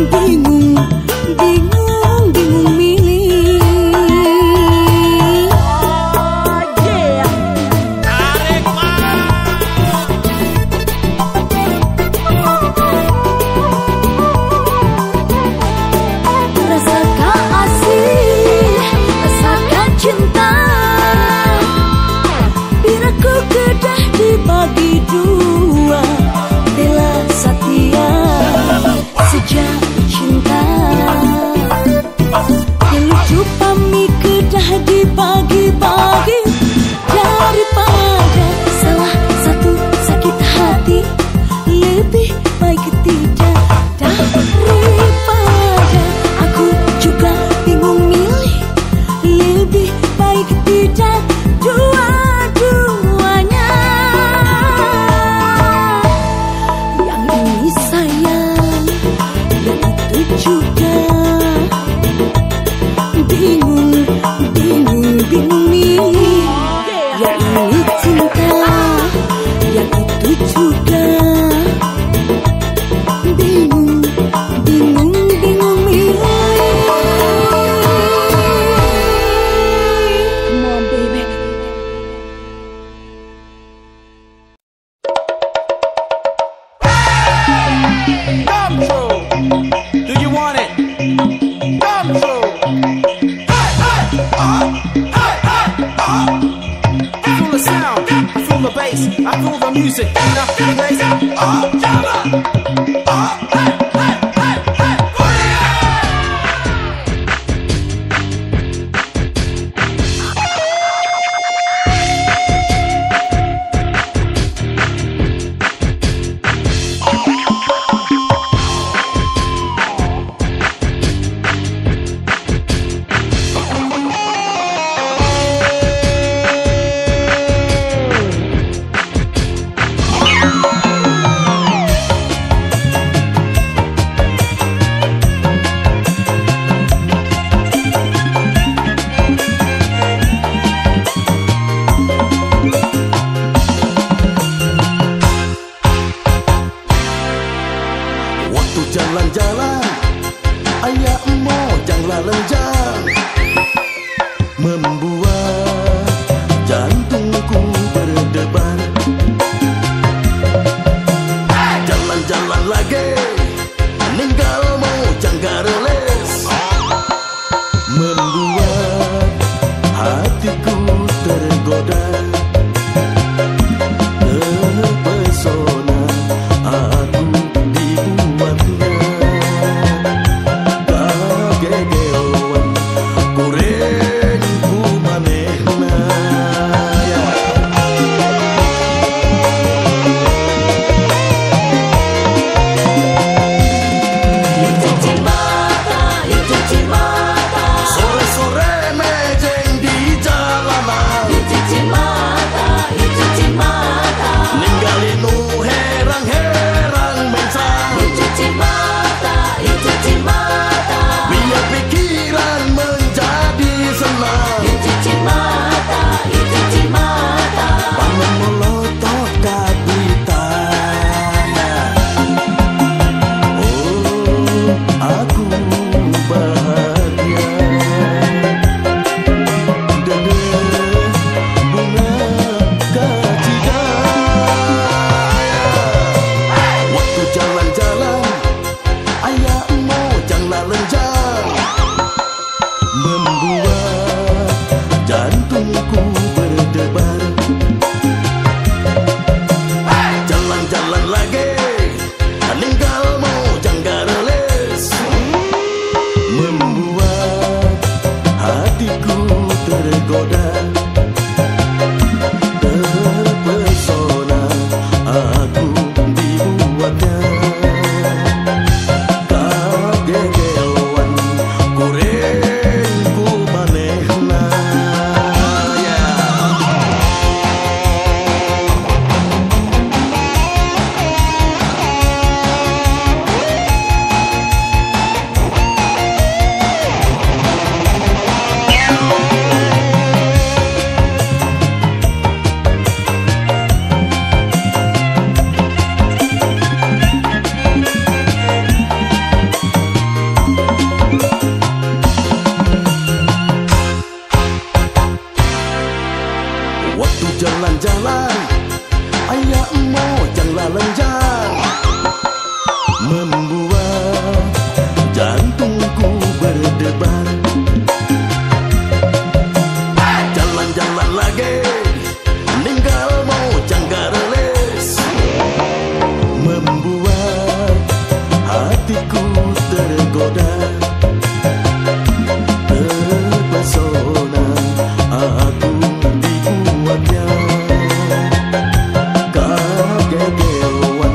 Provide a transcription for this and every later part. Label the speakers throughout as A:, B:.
A: bingung, bingung, bingung milih. Rasakan asih, rasakan cinta, bila ku kedah dibagi dua, bela Satya sejak cinta. Lucu pami kedah dibagi-bagi, daripada salah satu sakit hati, lebih baik tidak. Daripada aku juga bingung milih, lebih baik tidak dua-duanya. Yang ini sayang, yang itu juga. Bingung, bingung, bingung milih. Yang ini cinta, yang itu juga. Bingung, bingung, bingung milih. Come on, baby.
B: Come true. Do you want it? Come true. Hey, hey, hey, hey, I feel the sound, I feel the bass, I feel the music in the place. Hey, hey, hey, hey.
C: Waktu jalan-jalan, ayah mojang lalenjang, membuat jantungku berdebar. Jalan-jalan lagi, ninggal mojang gareles, membuat hatiku tergoda. Terpesona aku dibuatnya, kagegewan tergoda, terpesona aku dibuatnya. Kagegewan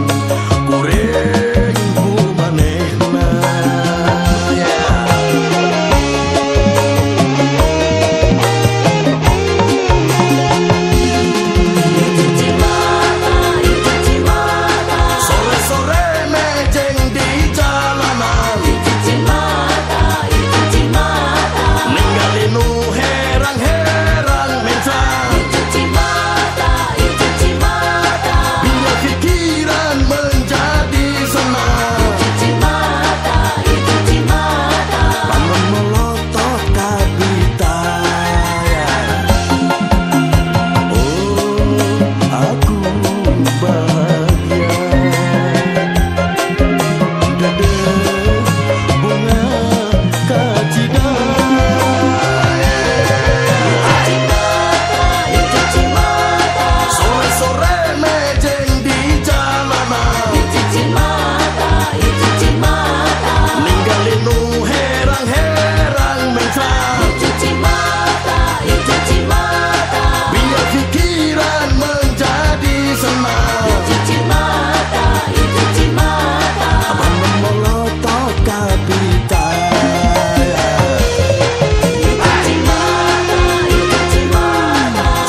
C: kureng ku manehna. Sore-sore mejeng di jalanan, ninggalin nu herang-herang mencang. Biar pikiran menjadi senang, bangun melotot kapita. Oh, aku bahagia. Dedek bunga kacida. Sore-sore mejeng di jalanan, ninggalin nu herang-herang mencang. Biar pikiran menjadi senang, bangun melotot kapita.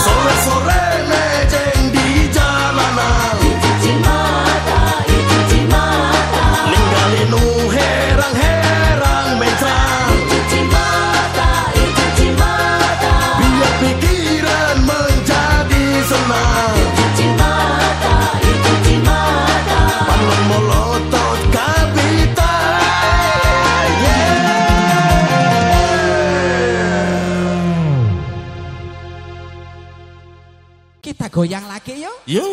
C: Sore-sore mejeng di jalanan, ninggalin nu herang-herang mencang. Biar pikiran menjadi senang, bangun melotot kapita.
D: Kita goyang lagi yuk.
C: Yo.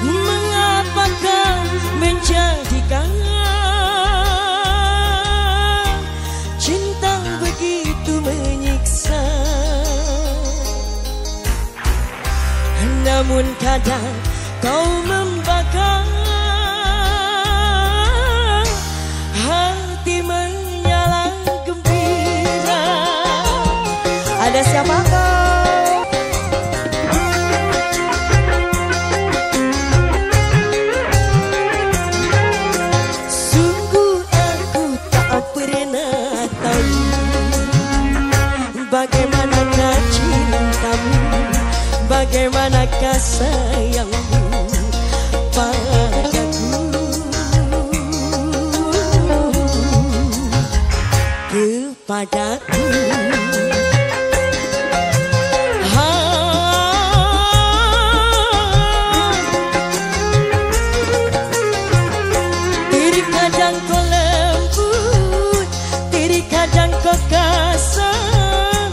A: Mengapakah menjadikan cinta begitu menyiksa? Namun kadang kau membakar hati menyala gembira. Ada siapa kau? Sungguh aku tak pernah tahu bagaimanakah cintamu, bagaimanakah sayangmu padaku. Kepadaku diri kadang kau lembut, diri kadang kau kasar,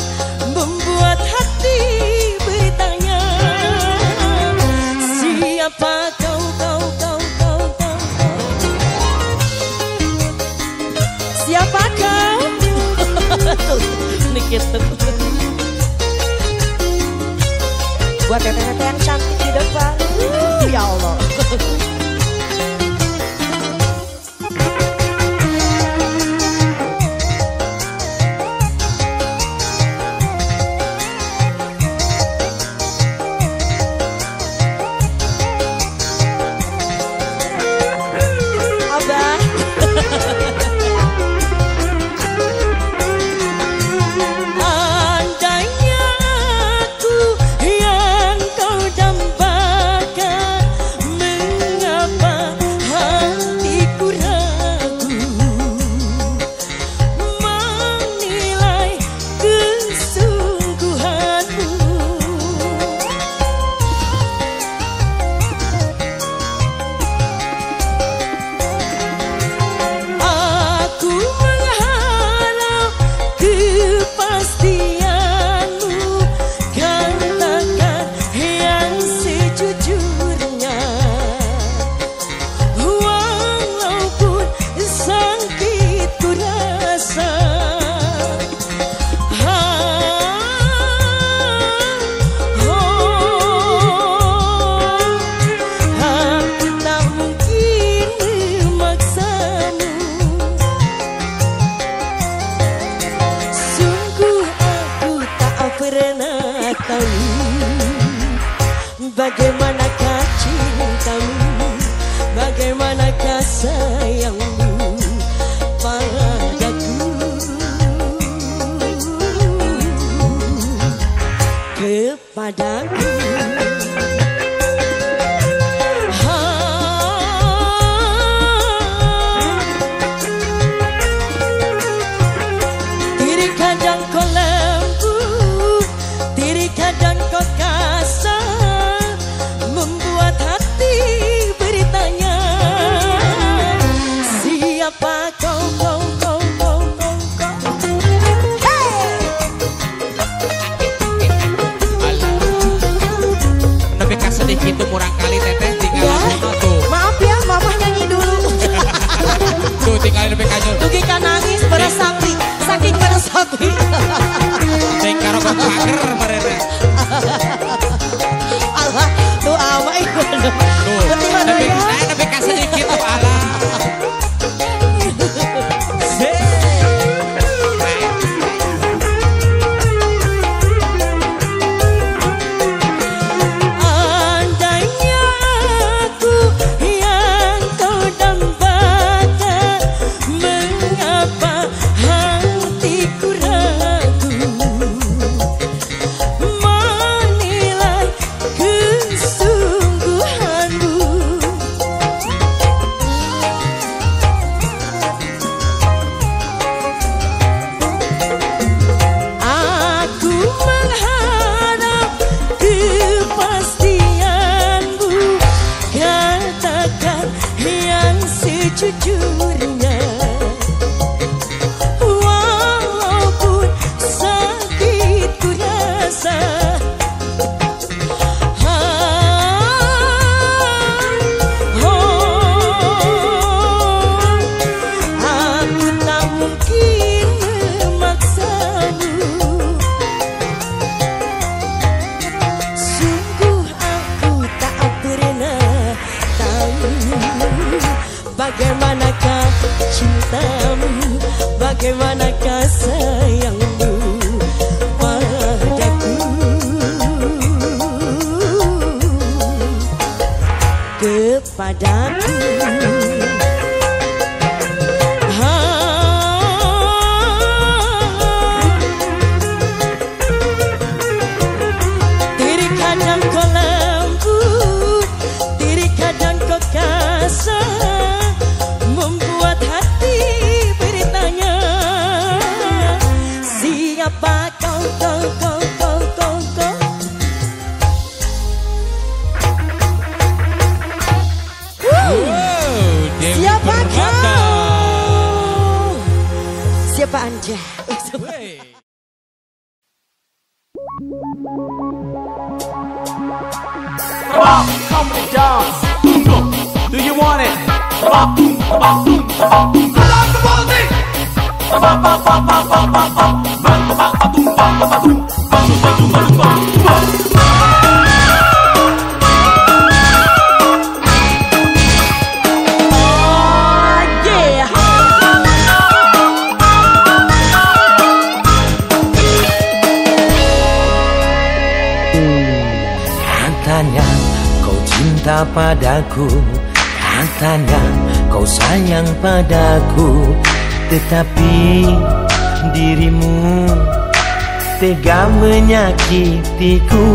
A: membuat hati bertanya, siapa kau, kau, kau, kau, kau, kau. Siapa kau? Nikit buat teteh-teteh yang cantik di depan. Ya Allah. Abah. Andainya aku yang kau dambakan, Bagaimanakah cintamu, bagaimanakah sayangmu padaku, kepadaku. Diri kadang kau lembut, diri kadang kau kasar, membuat hati bertanya, siapa kau.
D: Lebih kasih sedikit tuh murang kali teteh tinggal
A: Ya,
D: tuh.
A: maaf ya, mama nyanyi dulu.
D: Tuh tinggal lebih kacau.
A: Tuh kita nangis berasapi, saking berasapi.
D: Sing karo kok pager mereka.
A: Allah, tuh amai.
D: Tuh. Lebih kasih sedikit tuh Allah.
A: Andainya aku yang kau dambakan, mengapa hatiku ragu menilai kesungguhanmu. Aku mengharap kepastianmu, katakan yang sejujurnya, walaupun sakit ku rasa. Aku tak mungkin memaksamu. Sungguh aku tak pernah tahu bagaimanakah cintamu, bagaimanakah sayangmu padaku, kepadaku. Diri kadang kau lembut, diri kadang kau kasar, membuat hati bertanya, siapa kau.
D: Dewi
A: Siapa
D: Berhada.
A: kau? Siapa Anda?
D: Wey.
B: Come on, come and dance. Do you want it?
C: Katanya kau cinta padaku, katanya kau sayang padaku, tetapi dirimu tega menyakitiku.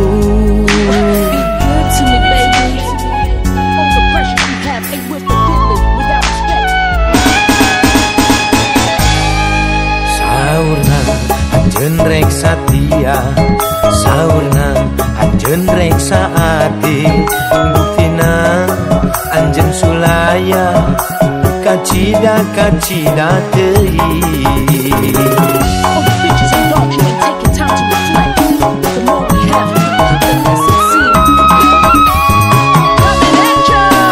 C: Saurna anjeun reksa setia, saurna anjeun reksa ati, buktina anjeun sulaya kacida teuing.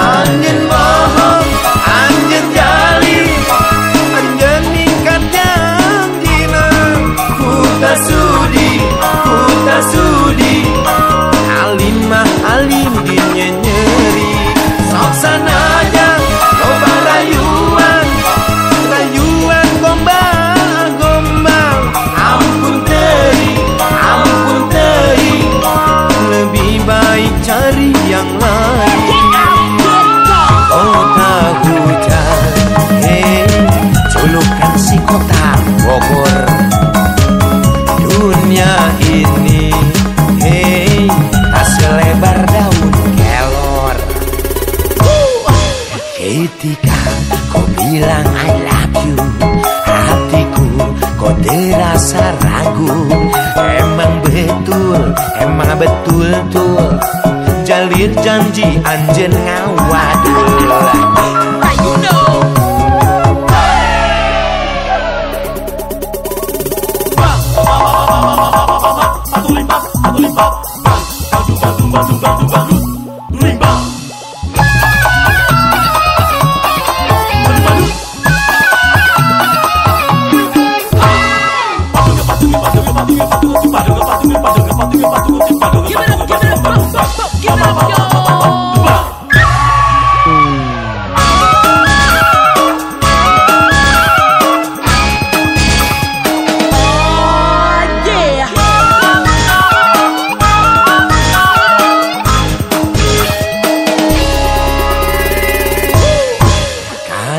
C: Anjeun bohong, anjeun jalin, anjeun ningkat janjina, ku tak sudi, alim mah alim dinyenyeri, sok sanaja loba rayuan gombal padaku. Emang betul tuh jalir janji anjen ngawadul. You know.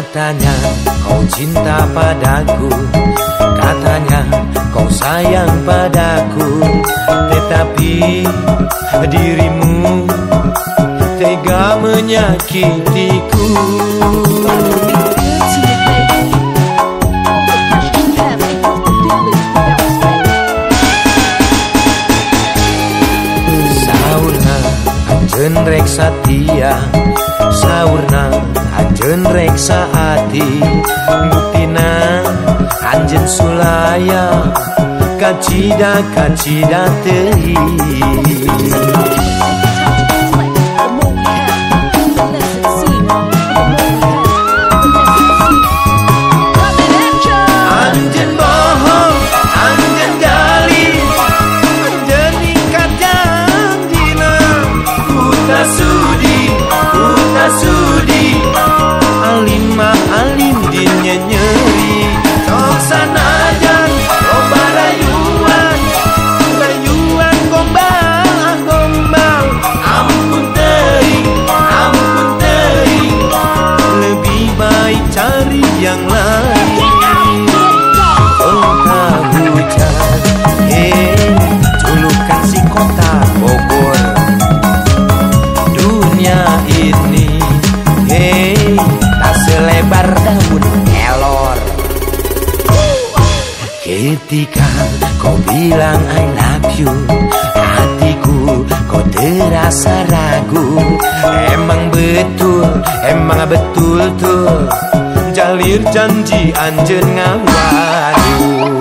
C: Katanya kau cinta padaku, katanya kau sayang padaku, tetapi dirimu tega menyakitiku. Saurna anjeun rek satia, saurna anjeun reksa ati, buktina anjeun sulaya kacida teuing. Anjeun bohong, anjeun gali, anjeun ikat janjina, uta sudi alim dinya nyeri, sok sanajan loba rayuan gombal, ampun teuing, lebih baik cari yang lain. Oh tak hujan, julukan si kota Bogor, dunia ini tak selebar daun kelor. Ketika kau bilang I love you, hatiku kau terasa ragu. Emang betul tuh jalir janji anjeun ngawaduh.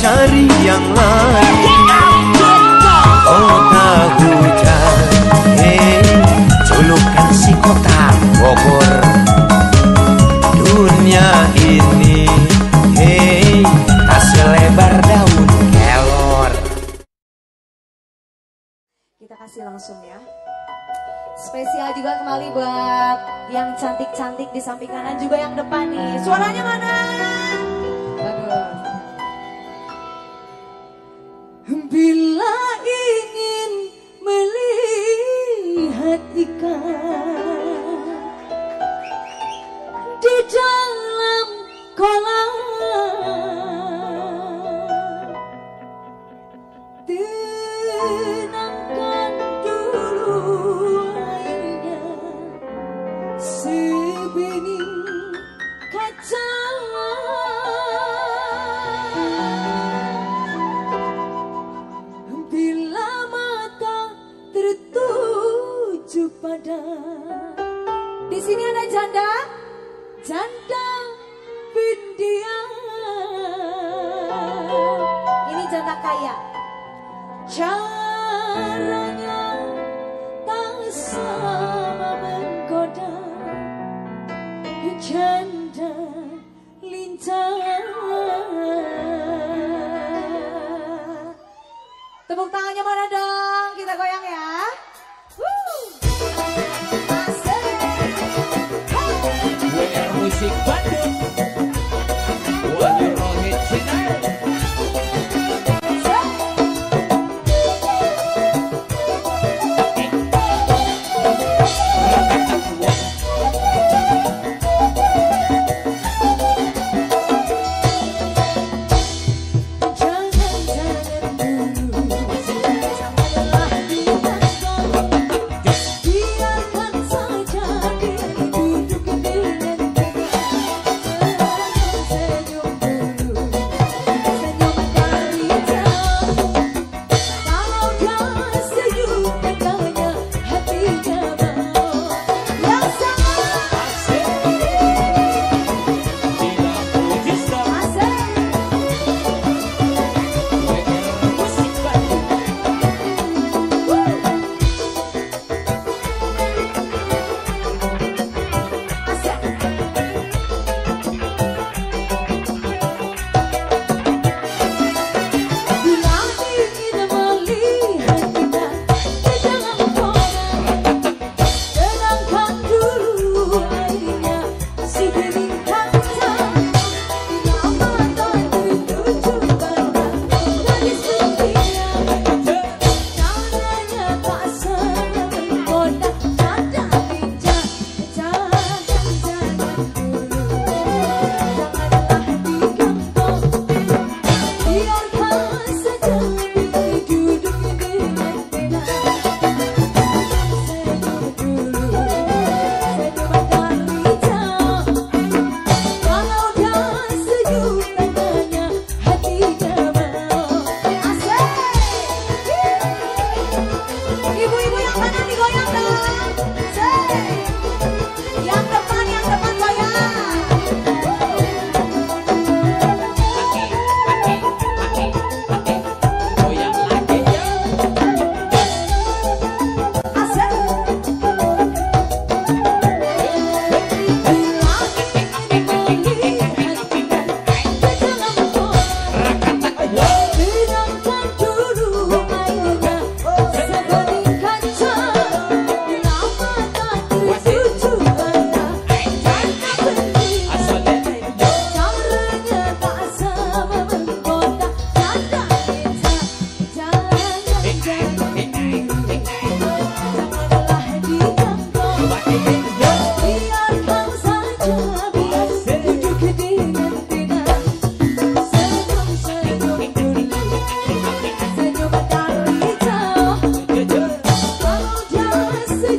C: Cari yang lain. Oh tak hujan, julukan si kota Bogor, dunia ini tak selebar daun kelor.
A: Kita kasih langsung ya. Spesial juga kembali buat yang cantik-cantik di samping kanan juga yang depan nih. Suaranya mana? Bagus. Bila ingin melihat ikan di dalam kolam, tenangkan dulu airnya sebening kaca. Pada di sini ada janda pendiam. Ini janda kaya. Caranya tak sama menggoda, janda lincah. Tepuk tangannya mana dong? Kita goyang ya.
D: Musik Bandung, what you roll it tonight.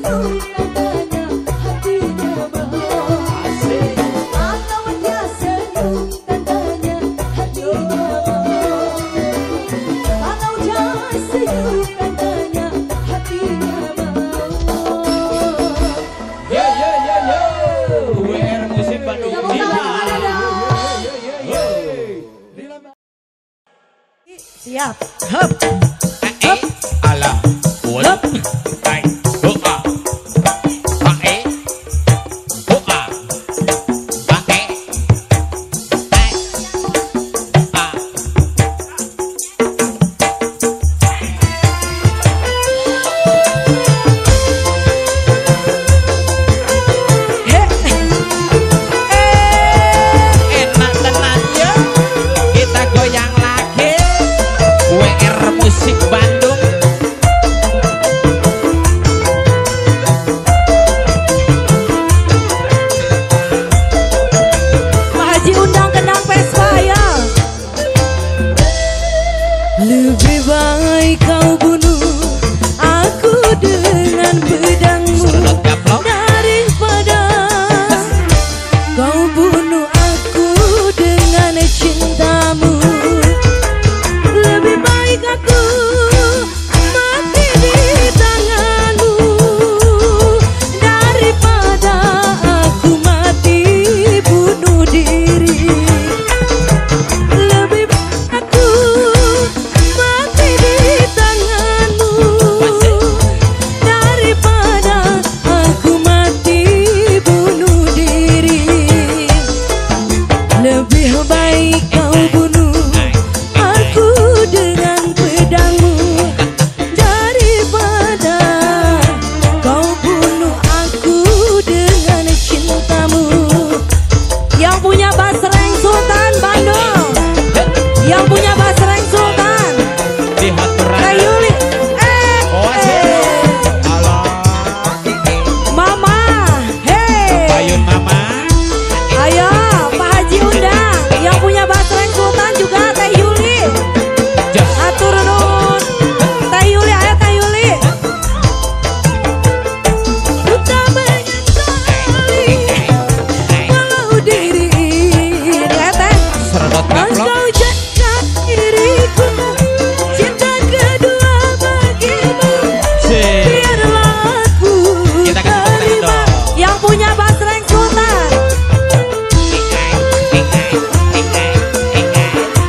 A: senyum tandanya hatinya mau. Kalau dia senyum tandanya hatinya mau. Kalau dia senyum tandanya hatinya mau.
D: WR Musik Bandung.
A: Tepuk tangan mana dong? Siap.
D: Alah. Ulap. Hai. Doa. Pae. Doa. Pae. Hai. Ah. Enak tenan ya. Kita goyang lagi. WR Musik Bandung.
A: Pak Haji undang kendang Vespa ya. Lebih baik kau bunuh aku dengan pedangmu
D: Sedot gaplok.
A: daripada kau bunuh aku dengan cintamu. Lebih baik aku mati di tanganmu daripada aku mati bunuh diri. Lebih baik aku mati di tanganmu daripada aku mati bunuh diri. Lebih baik kau bunuh aku dengan pedangmu daripada kau bunuh aku dengan cintamu. Yang punya Basreng Sultan Bandung, yang punya Basreng Sultan
D: Di hot berada.
A: Kayuli,
D: Oh, asik. Alah.
A: Mama, hey,
D: Bayun Mama.
A: ayo Pak Haji undang. Yang punya Basreng Sultan juga Teh Yuli.
D: Just.
A: Atur nuhun. Teh Yuli, ayo Teh Yuli. Ku tak menyesali walau diri ini Teh.
D: Sedot gaplok.
A: Engkau jaga diriku, cinta kedua bagimu.
D: Sip.
A: Biarlah aku
D: Kita kasih tepuk tangan
A: terima.
D: dong.
A: Yang punya Basreng Sultan.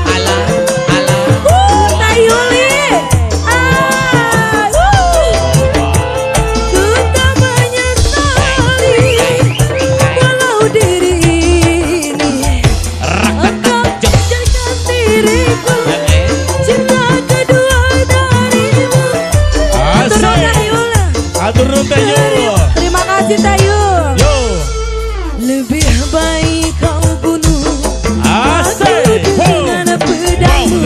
D: Alah. Alah.
A: Teh Yuli. Ku tak menyesali walau diri ini engkau jadikan diriku, cinta kedua darimu. Atur dong, Teh Yuli.
D: Atur dong, Teh Yuli.
A: Terima kasih Teh Yuli.
D: Yo.
A: Lebih baik kau bunuh
D: Asik.
A: aku dengan pedangmu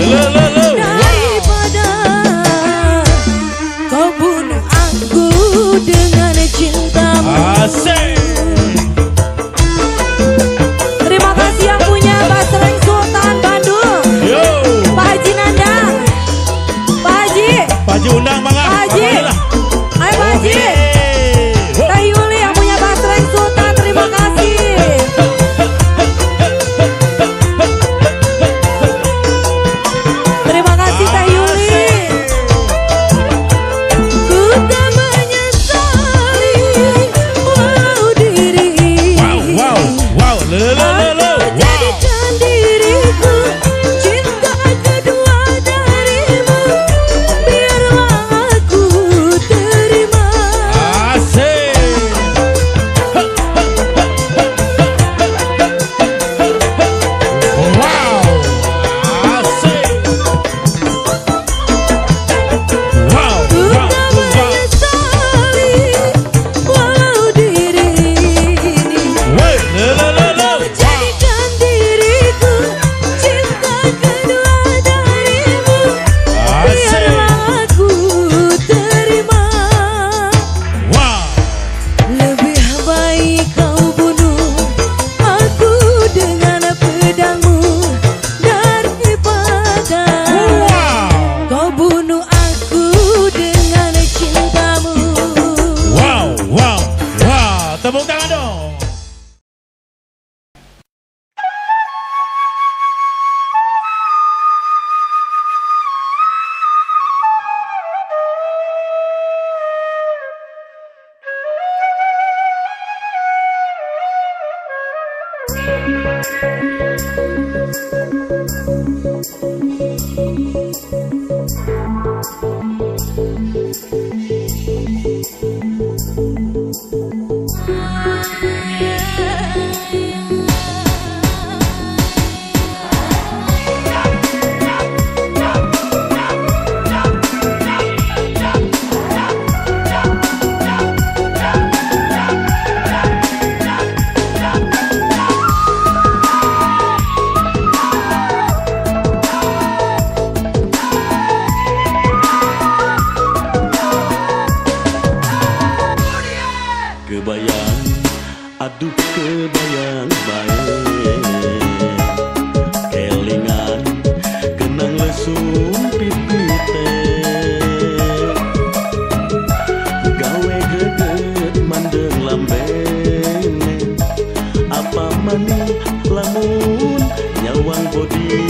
A: daripada kau bunuh aku dengan cintamu.
D: Asik.
A: Terima kasih yang punya Basreng Sultan Bandung,
D: Yo.
A: Pak Haji Nandang, Pak Haji,
D: Pak Haji undang Bang.
A: Pak Haji, ayo Pak Haji. Teh Yuli yang punya Basreng Sultan, terima kasih. Terima kasih Teh Yuli. Ku tak menyesali walau
E: Tepuk tangan dong.
F: Kebayang, aduh kebayang baik, kelingan kenang lesung pipite, gawe greget mandeng lambene, apa maning lamun nyawang bodine.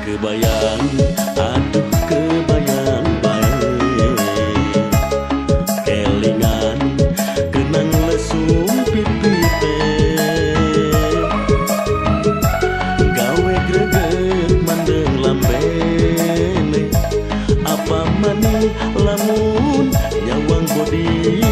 F: Kebayang, aduh kebayang baik, kelingan kenang lesung pipite, gawe greget mandeng lambene, apa maning lamun nyawang bodine.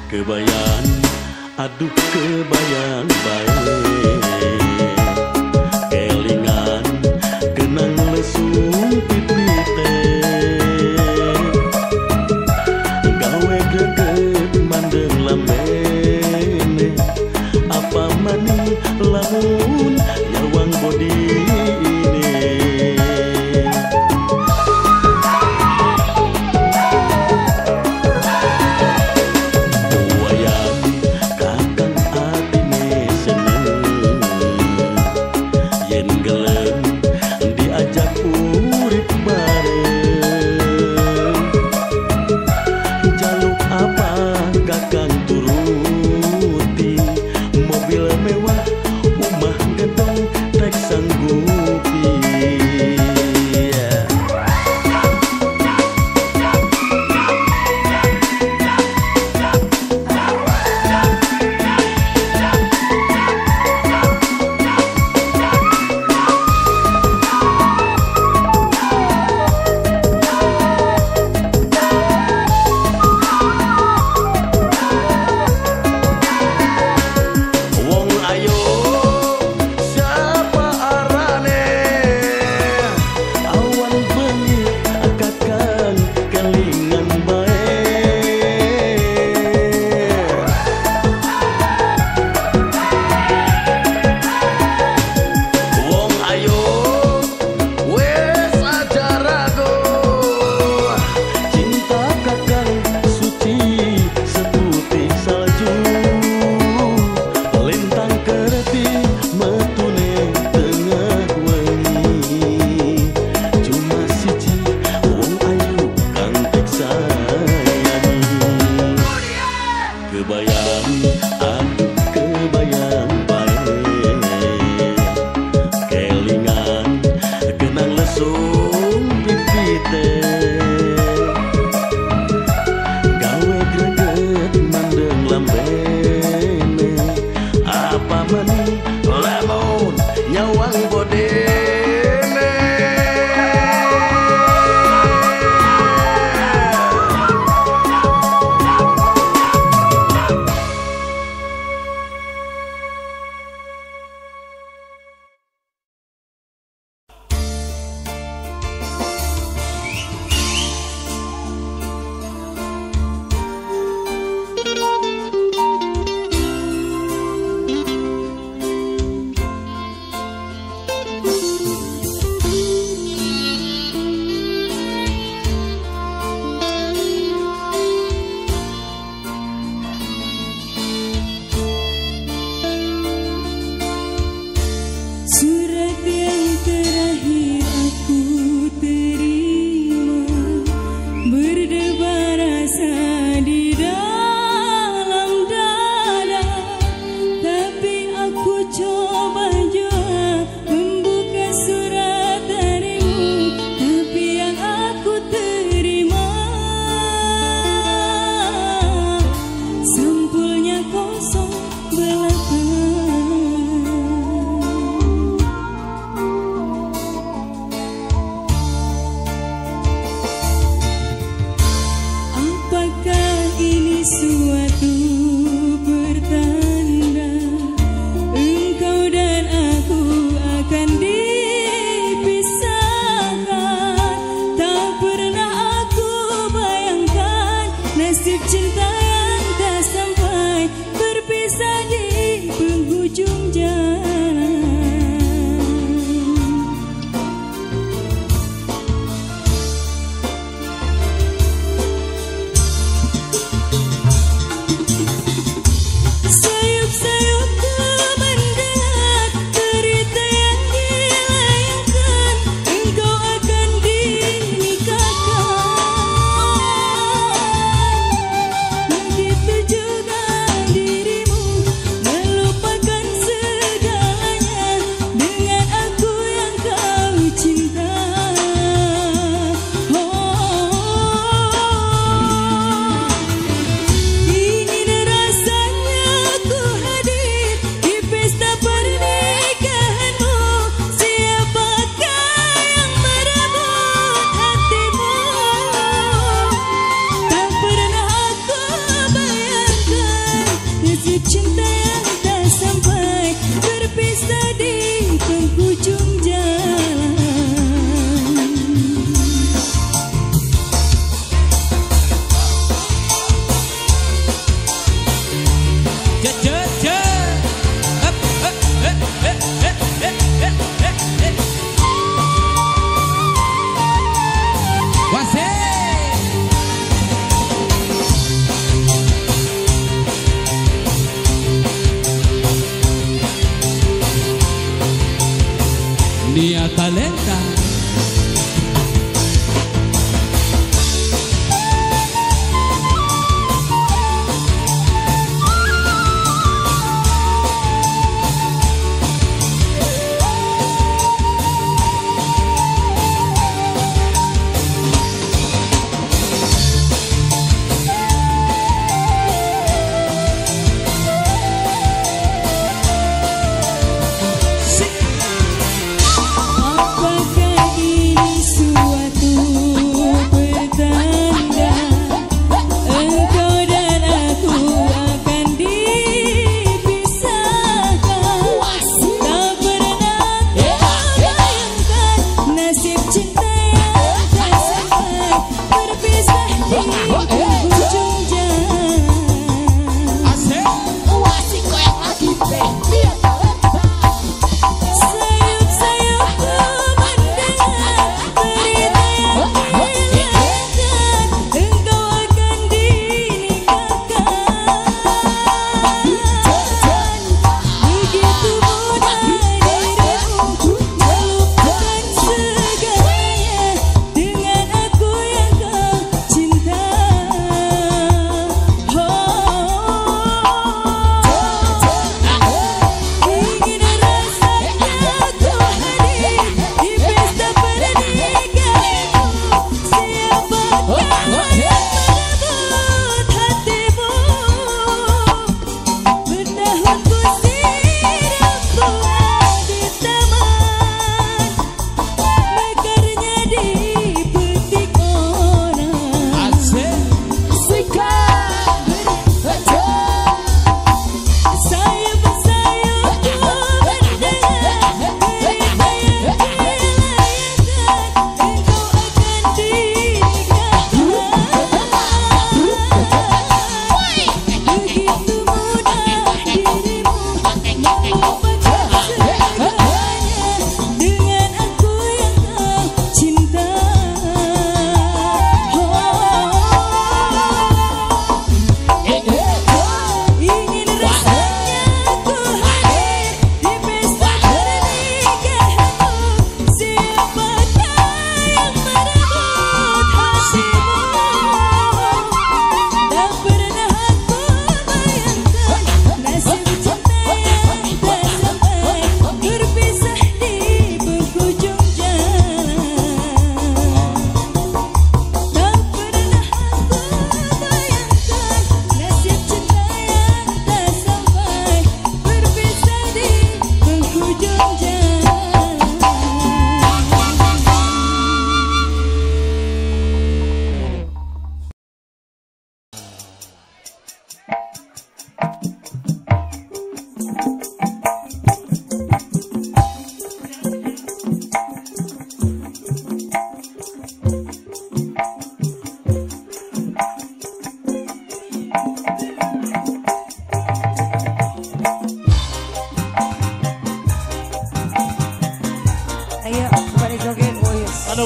F: Kebayang, aduh kebayang baik, kelingan kenang lesung pipite, gawe greget mandeng lambene, apa maning lamun nyawang bodine. Kakang atine nyawang bodene.
D: Dia talenta.
E: Apakah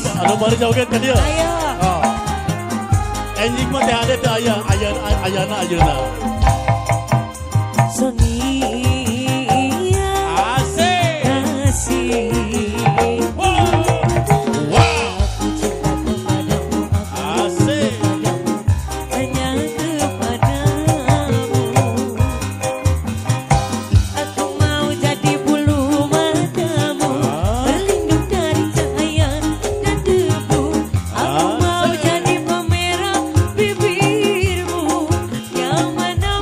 F: anu baru joget ke dia.
A: Ayo.
F: Oh. Enjing mah teh ada teh ayana ayeuna.
A: Sonia
F: Asik.
A: kasih. Aku cinta kepadamu, aku
F: Asik.
A: kepadamu, hanya kepadamu. Aku mau jadi bulu matamu, berlindung dari cahaya dan debu. Aku mau jadi pemerah bibirmu, yang mana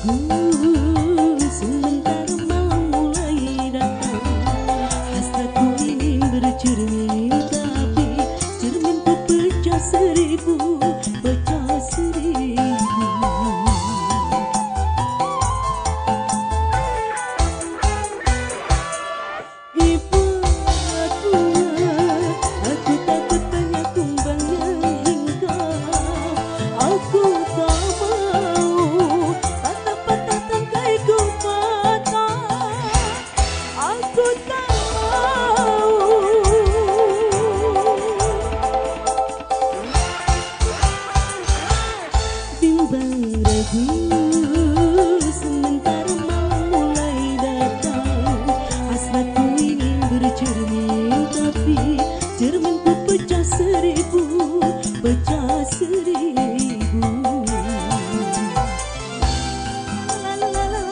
E: ragu, sementara malam mulai datang. Hasratku ingin bercermin, tapi cerminku pecah seribu, pecah seribu. Ibarat bunga, aku takut banyak tumbangnya hingga aku tak mau patah-patah tangkaiku patah. Aku tak mau. Bimbang ragu, sementara malam mulai datang. Hasratku ingin bercermin, tapi cerminku pecah seribu, pecah seribu. La, la, la, la.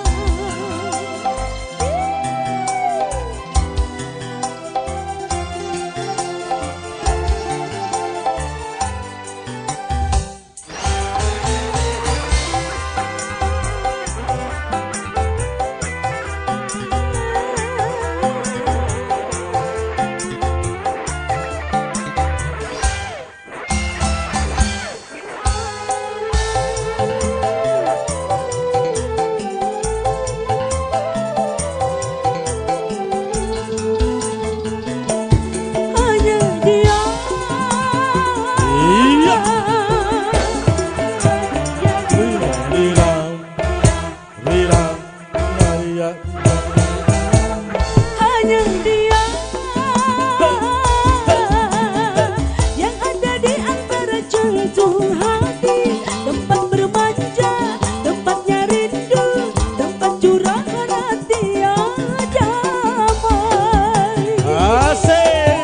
E: Hanya dia.
F: Iya. Riram, riram, iya.
E: Hanya dia yang ada di antara jantung hati, tempat bermanja, tempatnya rindu, tempat curahan hati yang damai.
F: Asik.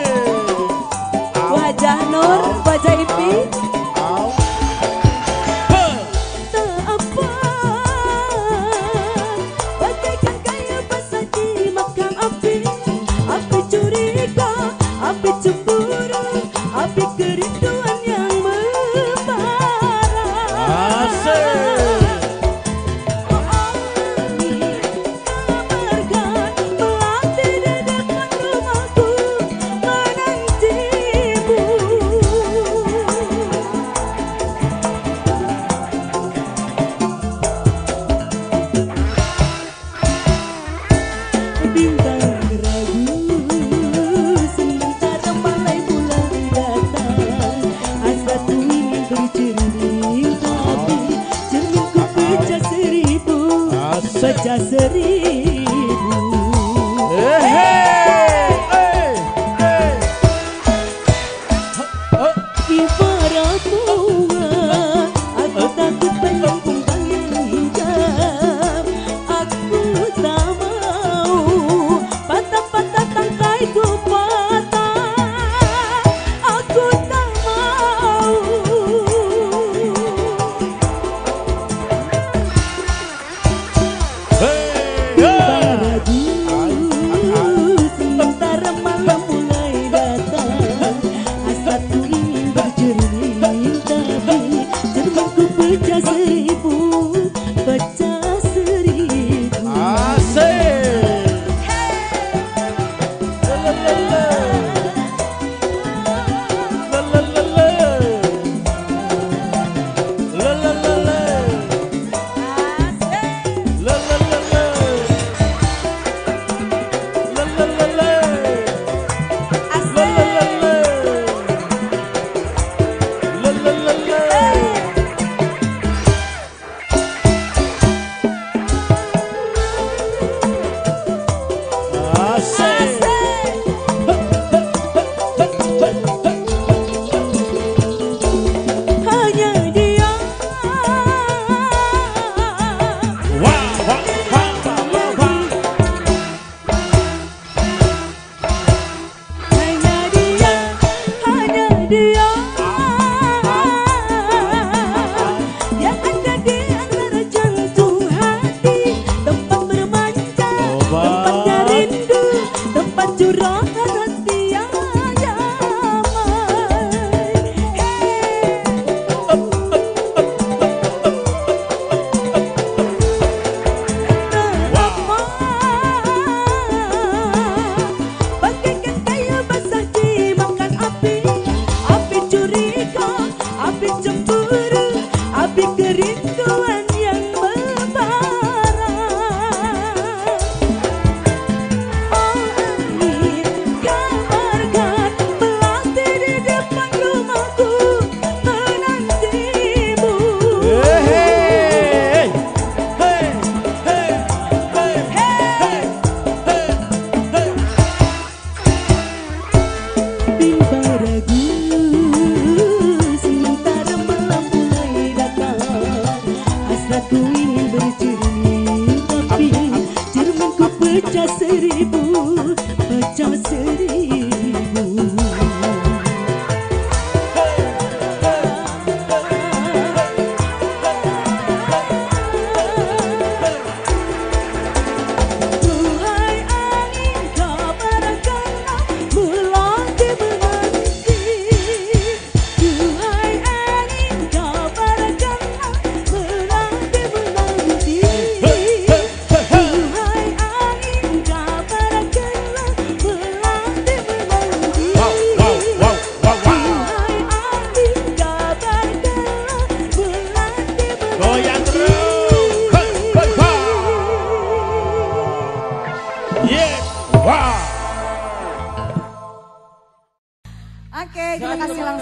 A: Wajah Nur, wajah Ipi.
E: Tak apa, bagaikan kayu basah dimakan api, api curiga, api cemburu, api kerinduan yang membara.
F: Asik.
E: Angin kabarkan melati di depan rumahku menantimu. Bintang ragu, sementara malam mulai datang. Hasratku ingin bercermin, tapi cerminku pecah seribu, pecah seribu. Ibarat bunga, aku takut banyak tumbang yang hinggap. Aku tak mau patah-patah tangkaiku patah. Aku tak mau. Bimbang ragu, sementara malam mulai datang. Hasratku ingin bercermin, tapi cerminku pecah seribu,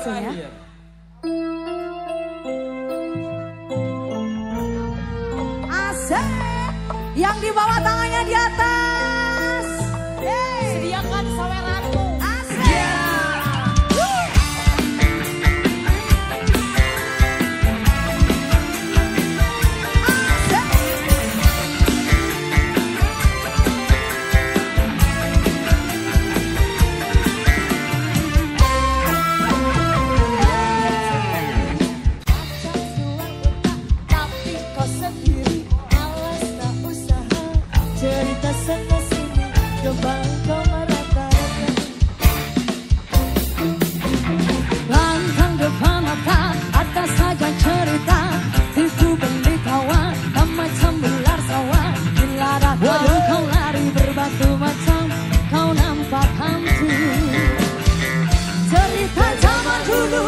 A: langsung ya. Asik. Yang di bawah tangannya di atas.
E: Sediakan saweranmu.
A: Asik.
E: Tapi kau sendiri alas tak usaha. Cerita sana sini kembang kau merata-rata. Lantang depan mata atas saja cerita. Tipu beli kawan tak macam ular sawah. Bila datang kau lari berbatu macam kau nampak hantu. Cerita zaman dulu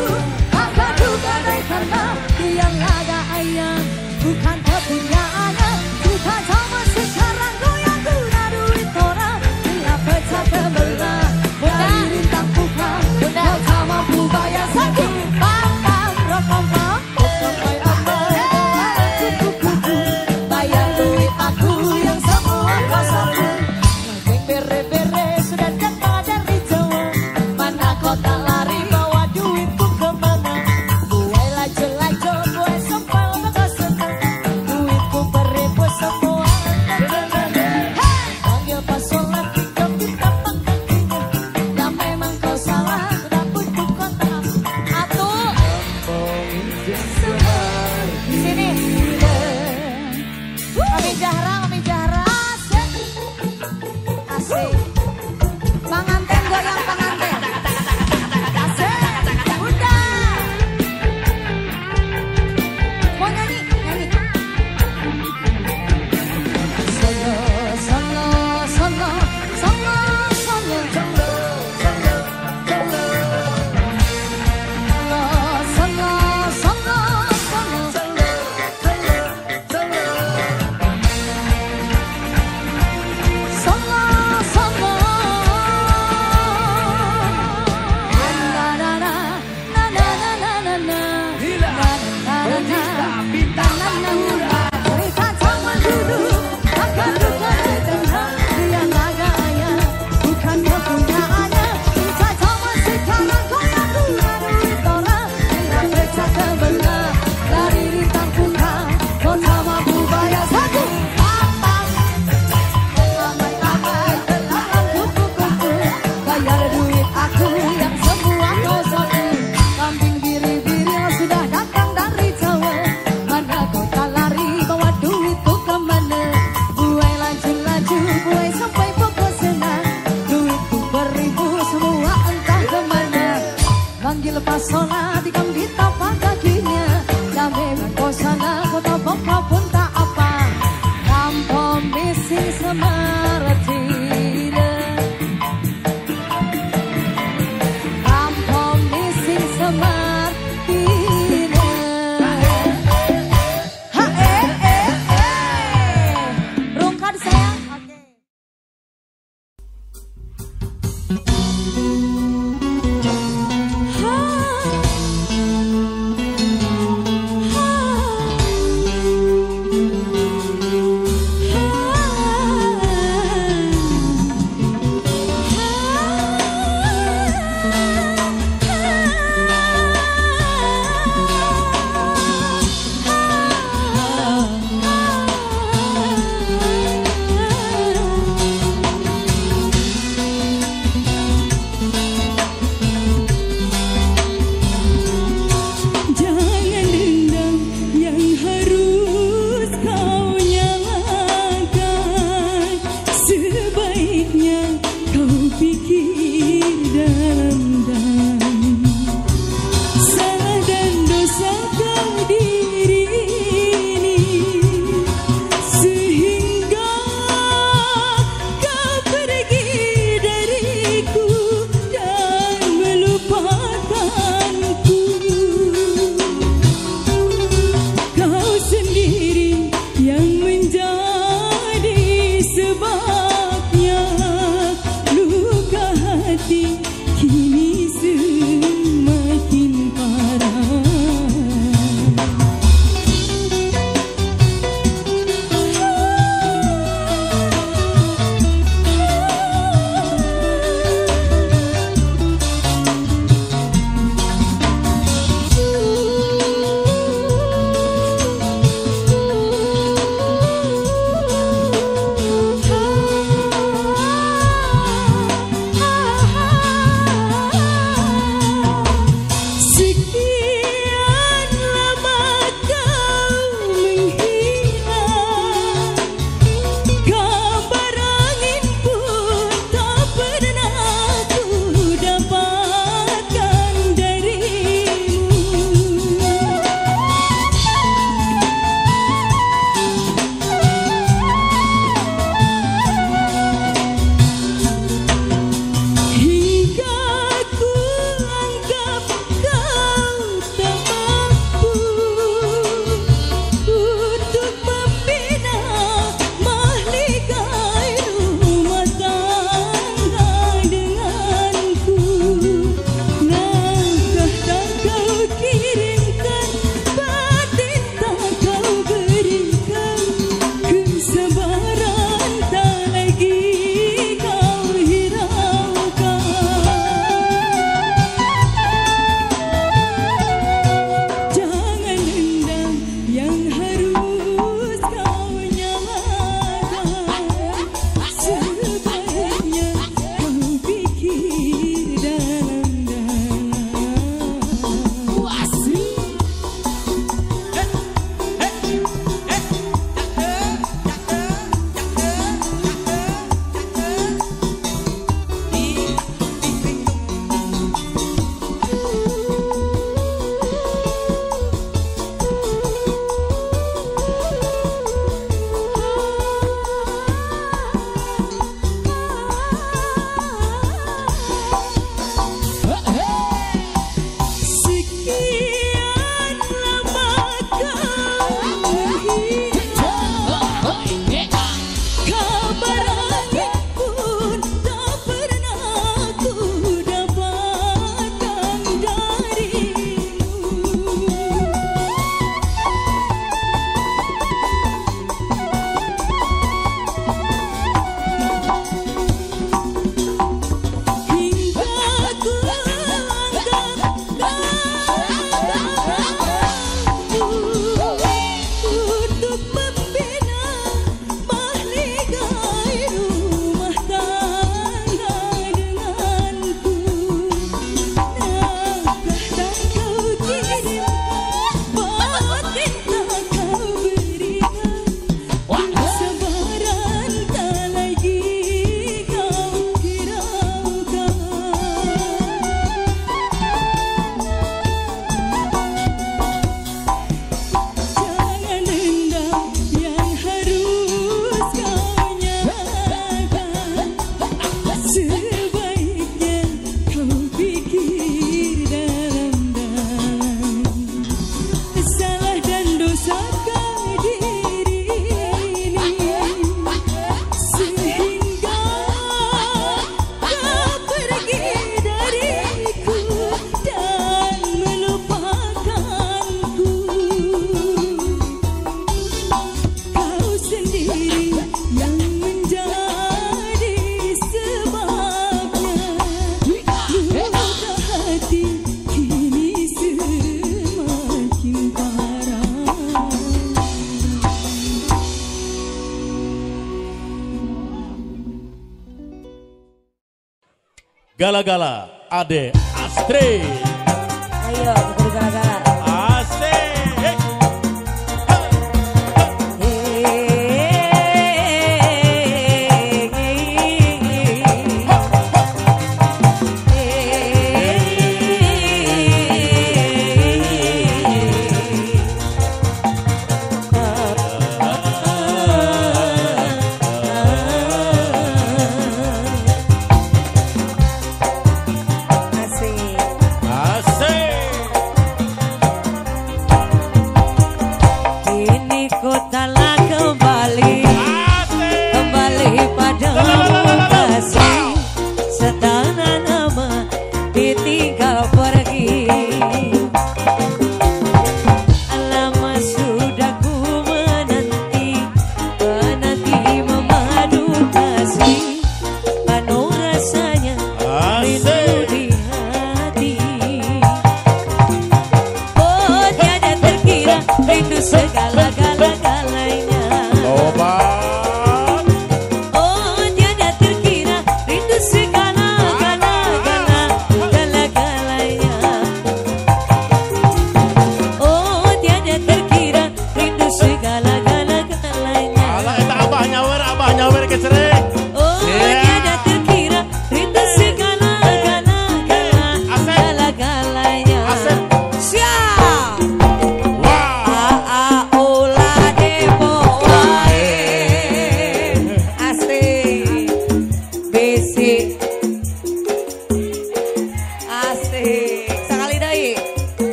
E: agak juga dari karena dia laga ayam bukan kepunyaannya. Kita zaman sekarang goyang guna duit orang. Bila pecah kebelah dari rintang buka kau tak mampu bayar sakit. Pam-pam, rom-pam-pam, kuku-kuku bayar duit aku yang semua kau sapu. Ngegeng bere-bere sudah datang dari Jawa. Mana kau tak lari bawa duitku kemana? Buai laju-laju, buai sempal bagus senang. Duitku beribu semua. Panggil pasolan tiga kita pangkakinya. Yang memang kau salah, udah butuh kontak. Atuh sini. Mami Zahra, Mami Zahra.
A: Asik. Pengantin goyang pengantin. Asik. Udah. Mau nyanyi? Nyanyi.
E: Solo, solo, solo, solo, solo, solo, cerita zaman dulu akan bukan ditengah dia naga ayah bukan kepunyaannya. Cerita zaman sekarang goyang guna duit orang. Bila pecah kebelah dari rintang buka kau tak mampu bayar satu. Pam-pam, ramai-ramai telanang kuku-kuku bayar duit aku yang semua kau sapu. Kambing biri-biri sudah datang dari Jawa. Mana kau tak lari bawa duitku kemana? Buai laju-laju, buai sampai pokok senang. Duitku beribu semua entah kemana. Manggil pasola tikam di tapak kakinya. Dan memang kau sana kau tak bongkar pun tak apa. Kampung misi semertina. Kampung misi semertina. Ha Rungkan sayang. Ha
F: Gala-gala Ade Astrid.
A: Ayo, kita gala-gala.
F: Asik.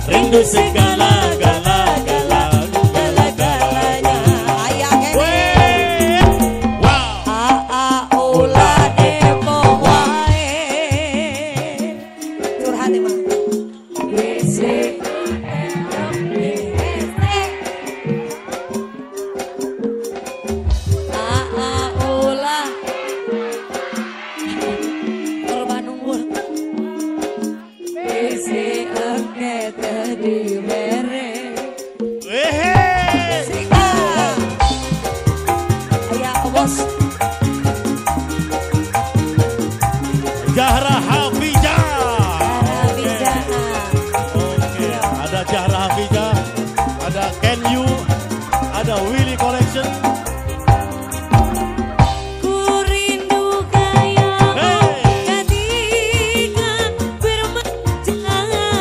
F: rindu segala-galanya.
A: Ayah kene.
F: Wow.
A: Ulah depo wae. Curhat emang. Ulah korban unggul. Bisi engke tadi mere. Ayah bos.
F: Zahra Hafizah. Oke, ada Zahra Hafizah, ada Can You, ada Willy Collection.
A: Ku rindu kayamu ketika bermecah.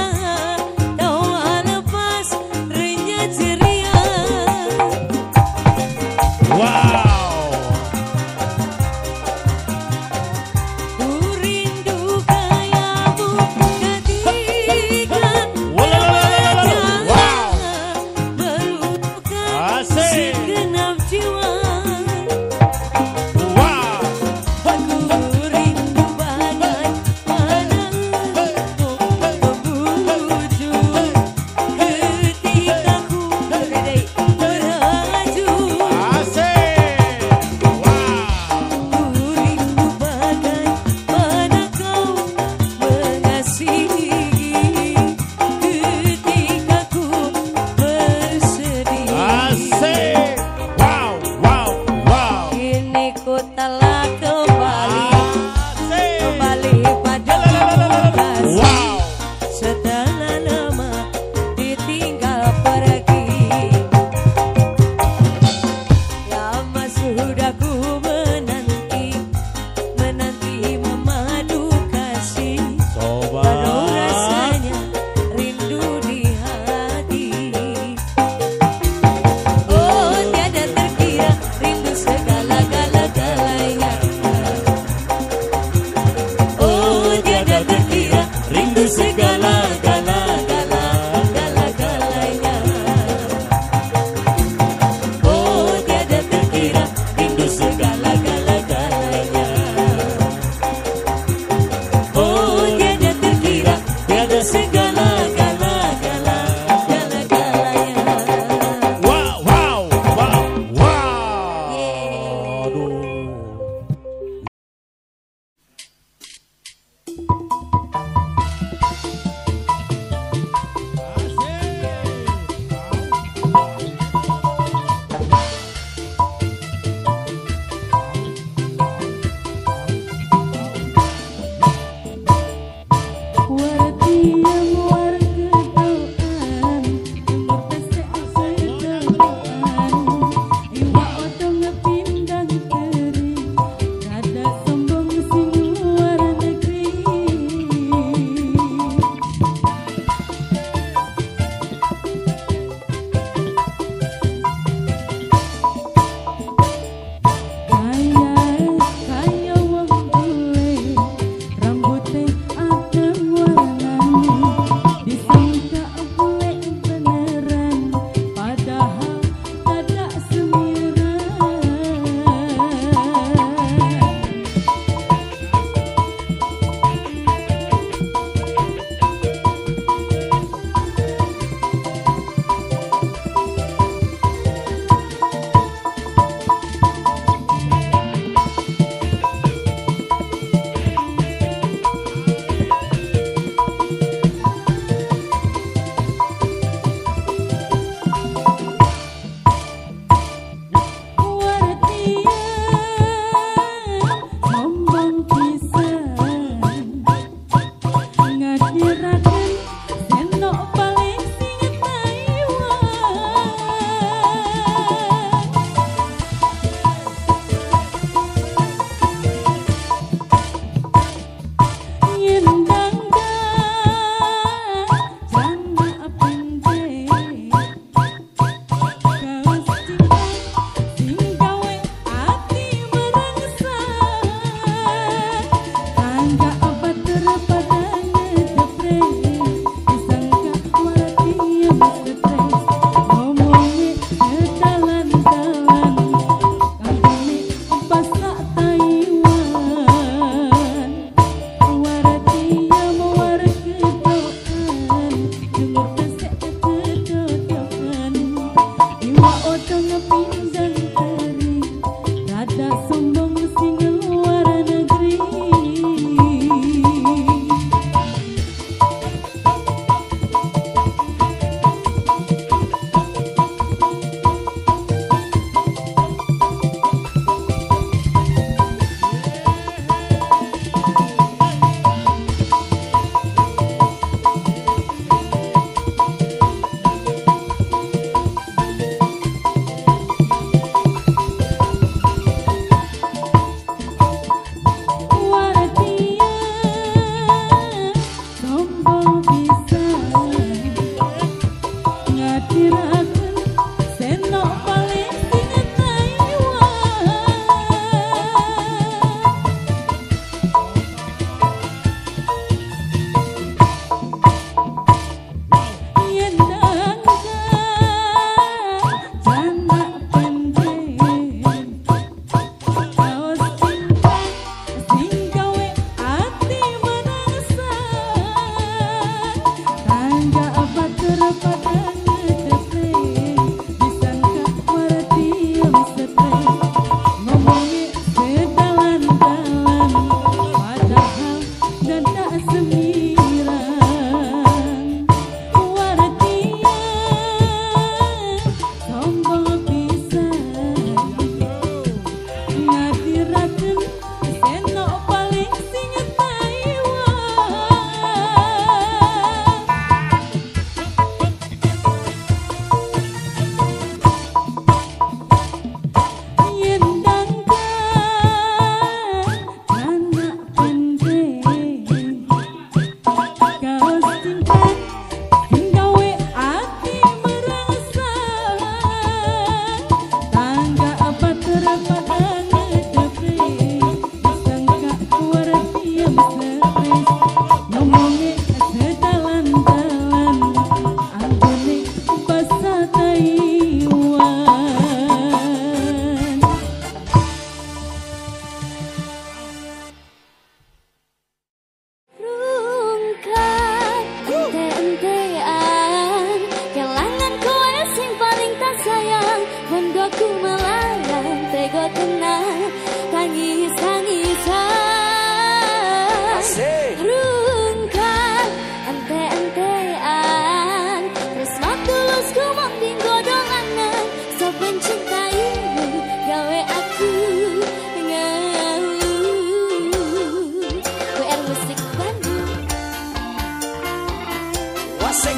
B: Asik.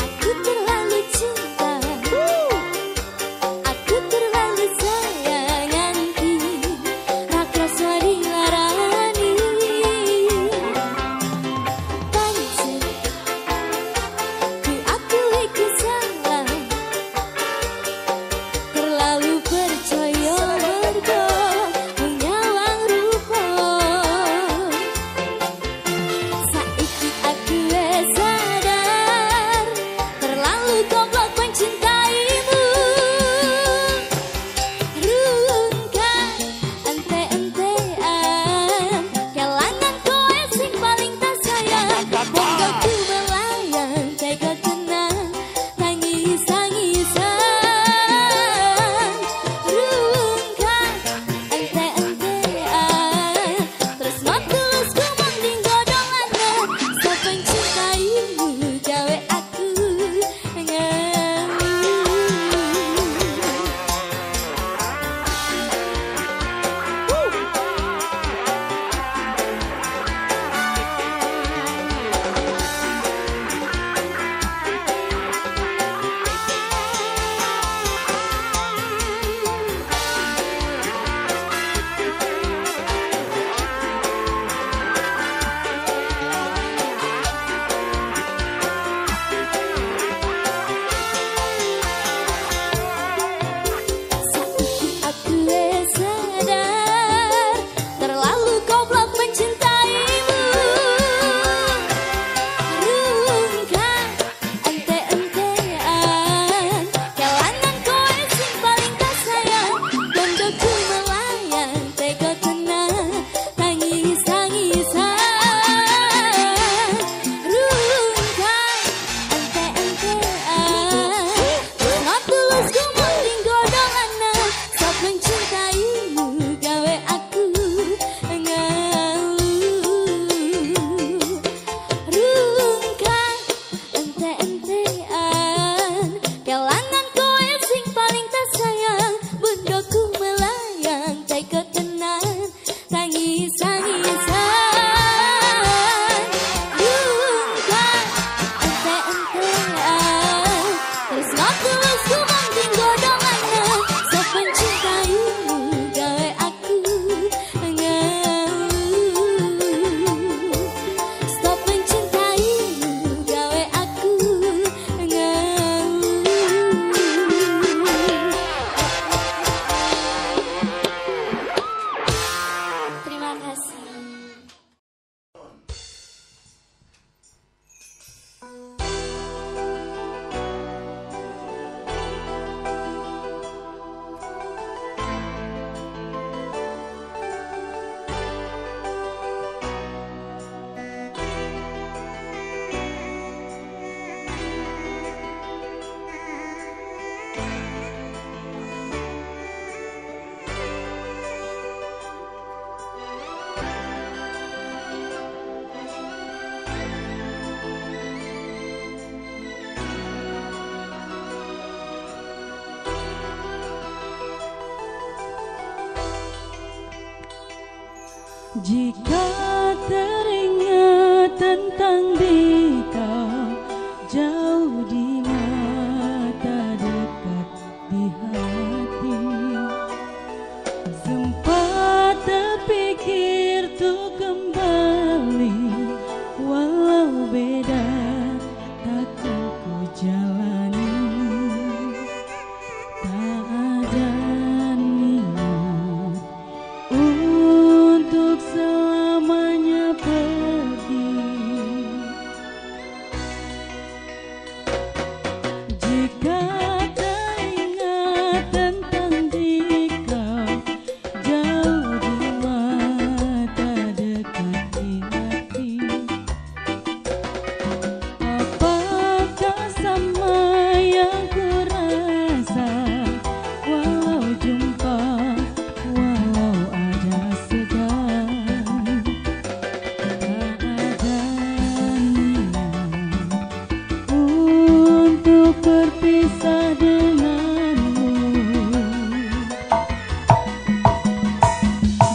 E: Aku terlalu cinta, aku terlalu sayang anti, rak rasa dilarani. Pancen ku akui ku salah, terlalu percaya mergo menyawang rupa. Saiki aku wes sadar, terlalu goblok mencintaimu. Rungkat ente-entean, kelangan kowe sing paling tak sayang. Monggo ku melayang, tega tenang, tangis-tangisan. Rungkat ente-entean, tresno tulus ku mending godongan. Sampai cintaimu gawe aku ngeluh. Saiki aku wes sadar, terlalu goblok mencintaimu. Rungkat ente-entean, kelangan kowe sing paling tak sayang. Bondo ku melayang, tega tenang, tangis-tangisan. Rungkat ente-entean, tresno tulus ku mending godongan. Sok mencintaimu gawe aku ngeluh. Rungkat ente-entean, kelangan kowe sing paling tak sayang. Bondo ku melayang, tega tenang, tangis-tangisan. Rungkat ente-entean, tresno tulus ku mending godongan. Sok mencintaimu gawe aku ngeluh. Stop mencintaimu gawe aku ngeluh. Terima kasih.
G: Jika teringat tentang dika, jauh di mata dekat di hati, sempat terpikir tuh kembali, walau beda takkan ku jalani. Tak ada niat untuk selamanya pergi. Jika teringat tentang dika, jauh di mata dekat di hati, apakah sama yang ku rasa walau jumpa, walau ada segan. Tak ada niat berpisah denganmu.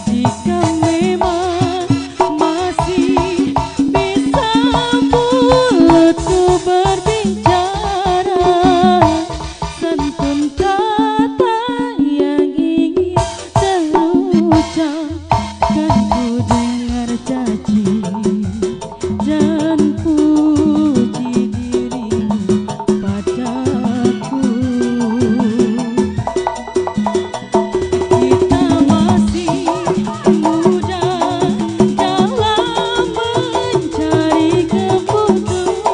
G: Jika memang masih bisa mulutku berbicara, santun kata yang ingin terucap, kan ku dengar caci dan puji dirimu padaku. Kita masih muda dalam mencari keputusan,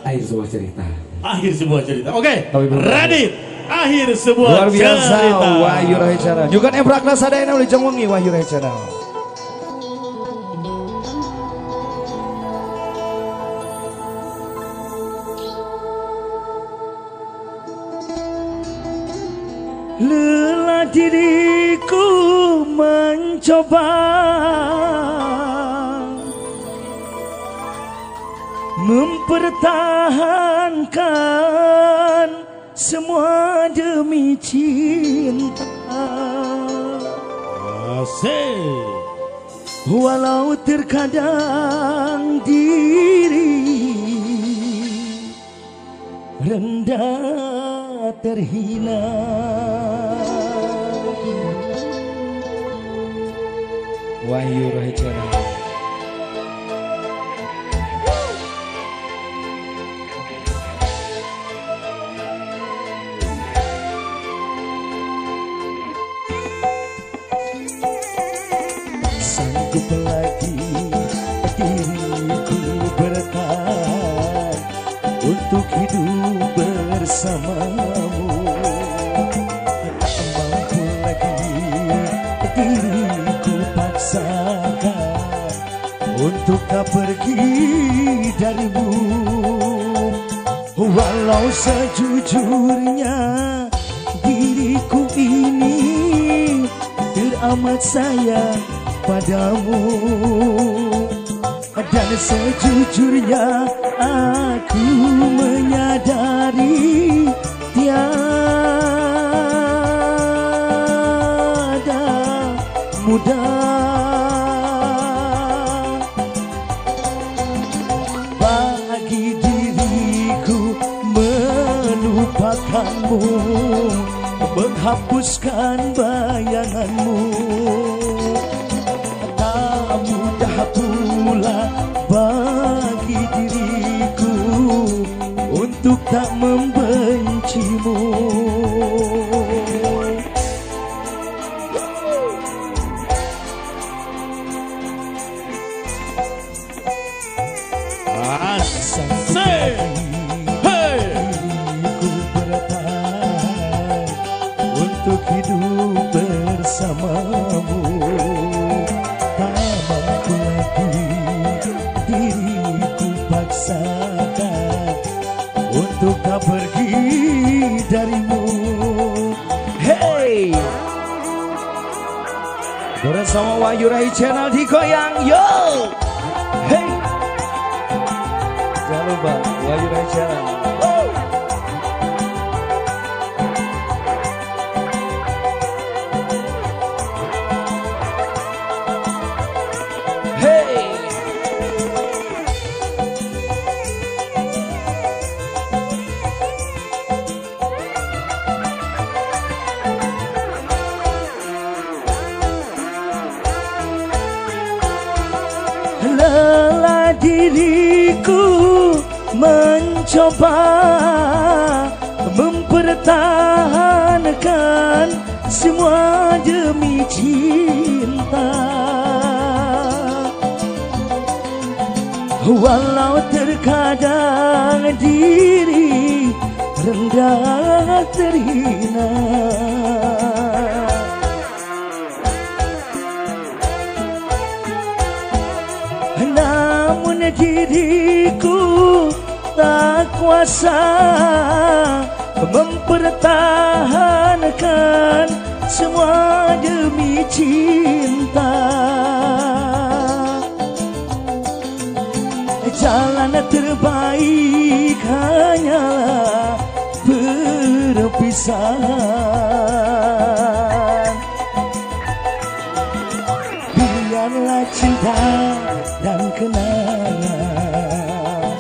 H: Akhir sebuah cerita.
F: Akhir sebuah cerita. Oke,
H: Tapi belum
F: Radit. Akhir sebuah
H: Luar biasa
F: cerita.
H: Wahyu Rahit Channel. Juga Ebrakna sadayana oleh Jengwengi Wahyu Rahit Channel.
I: Lelah diriku mencoba mempertahankan semua demi cinta.
F: Asik.
I: Walau terkadang diri rendah terhina.
H: Wahyu Rahit Channel.
I: Sanggup lagi diriku bertahan untuk hidup bersamamu. Tak mampu lagi diriku paksakan untuk tak pergi darimu. Walau sejujurnya diriku ini teramat sayang padamu, dan sejujurnya aku menyadari tiada mudah bagi diriku melupakanmu, menghapuskan bayanganmu. Tak mudah pula bagi diriku untuk tak membencimu.
F: Asik. Hey.
I: Diriku bertahan untuk hidup bersamamu. Tak mampu lagi diriku paksakan untuk tak pergi darimu. Hey, bersama Wahyu Rahit Channel digoyang yo. Hey, jangan lupa Wahyu Rahit Channel. Lelah diriku mencoba mempertahankan semua demi cinta. Walau terkadang diri rendah terhina. Namun diriku tak kuasa mempertahankan semua demi cinta. Jalan terbaik hanyalah perpisahan. Biarlah cinta dan kenangan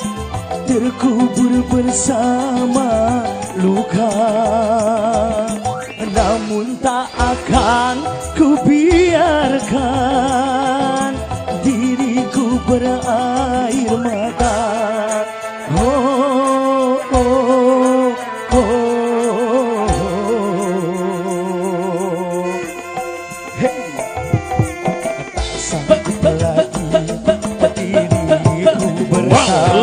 I: terkubur bersama luka, namun tak akan ku biarkan diriku berair mata. Oh, oh, oh, oh. Hey. Sanggup lagi diriku bertahan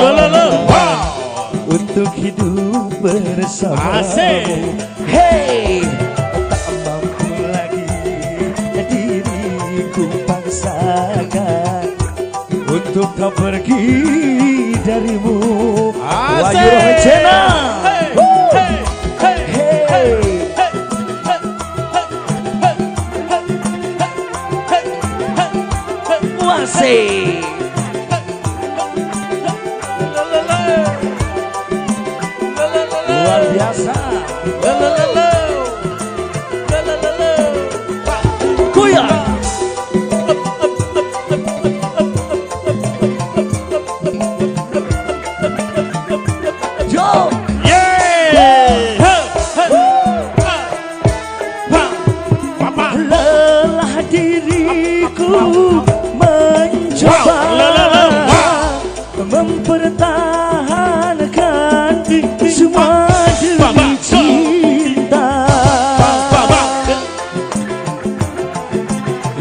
I: untuk hidup bersamamu.
F: Asik.
I: Hey, tak mampu lagi diriku paksakan untuk tak pergi darimu. Wahyu Rohcena.
F: Hey, hey, hey, hey,
I: Asik. Luar biasa. Goyang. Yo. Lelah diriku mencoba mempertahankan semua demi cinta.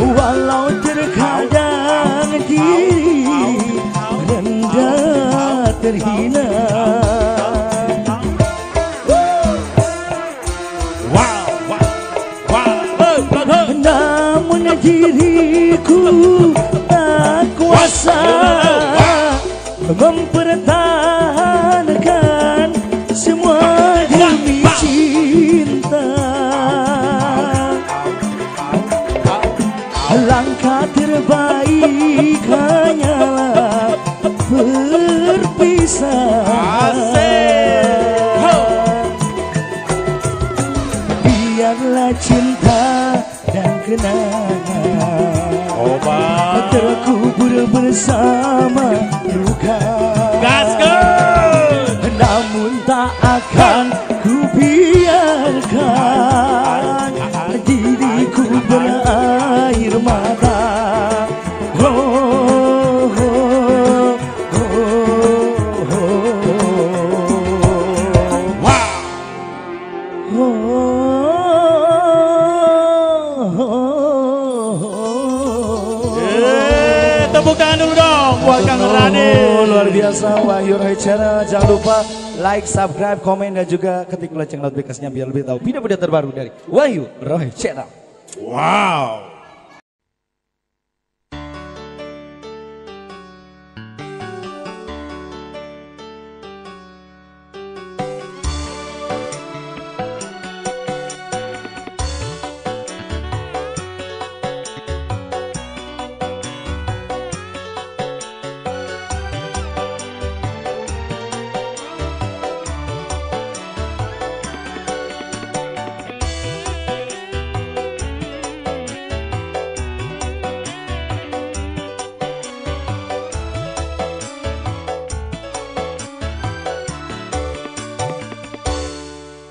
I: Walau terkadang diri rendah terhina. Namun diriku tak kuasa mempertahankan semua demi cinta. Langkah terbaik hanyalah berpisah. Biarlah cinta dan kenangan terkubur bersama duka. Namun tak akan ku biarkan diriku berair mata. Oh, oh, oh, oh, oh.
F: Tepuk tangan dulu dong buat Kang Rani.
I: Luar biasa Wahyu Rohcena. Jangan lupa like, subscribe, komen dan juga ketik lonceng notifikasinya biar lebih tahu video-video terbaru dari Wahyu Rohcena.
F: Wow.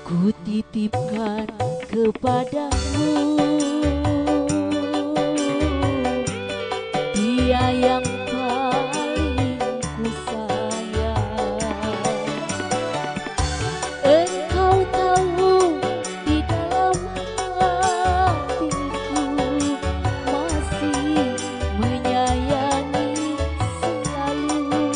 G: Ku titipkan kepadamu dia yang paling ku sayang. Engkau tahu di dalam hatiku masih menyayangi selalu.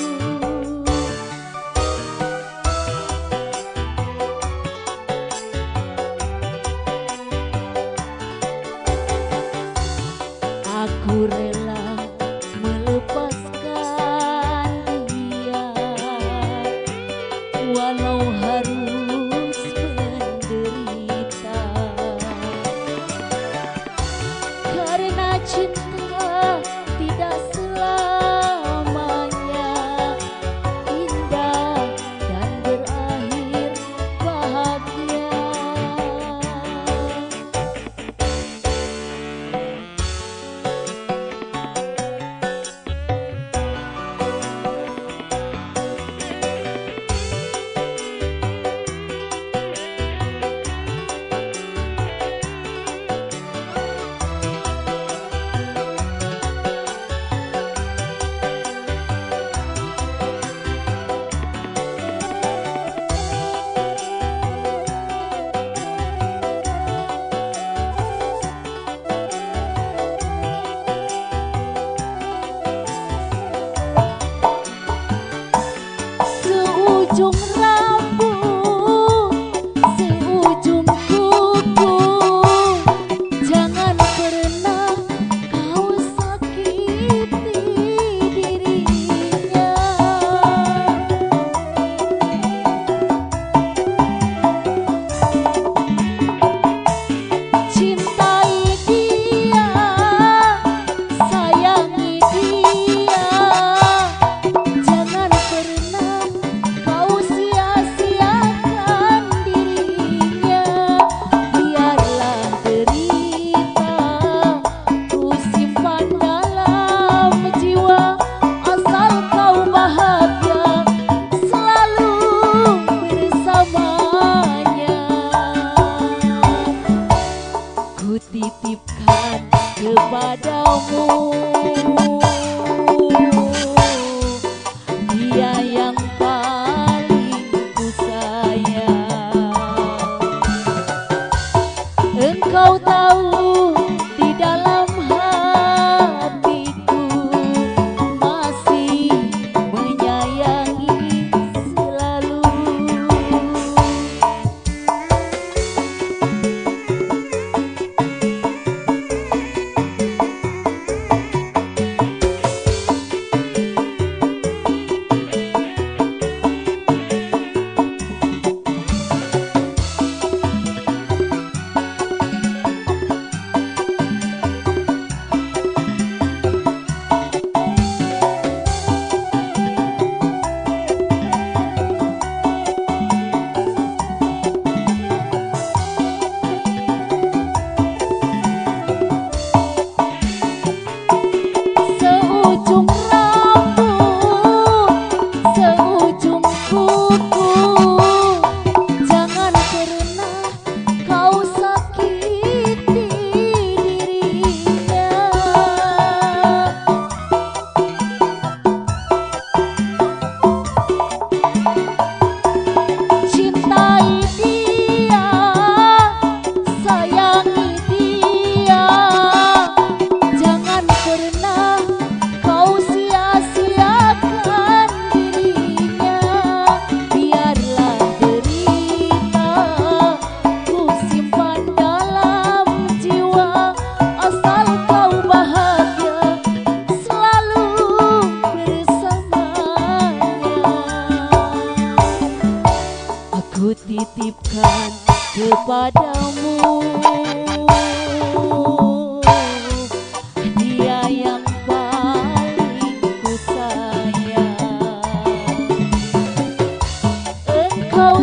G: Aku rela melepaskan dia walau harus menderita, karena cinta tidak selamanya indah dan berakhir bahagia. ku titipkan kepadamu. Dia yang paling ku sayang. Engkau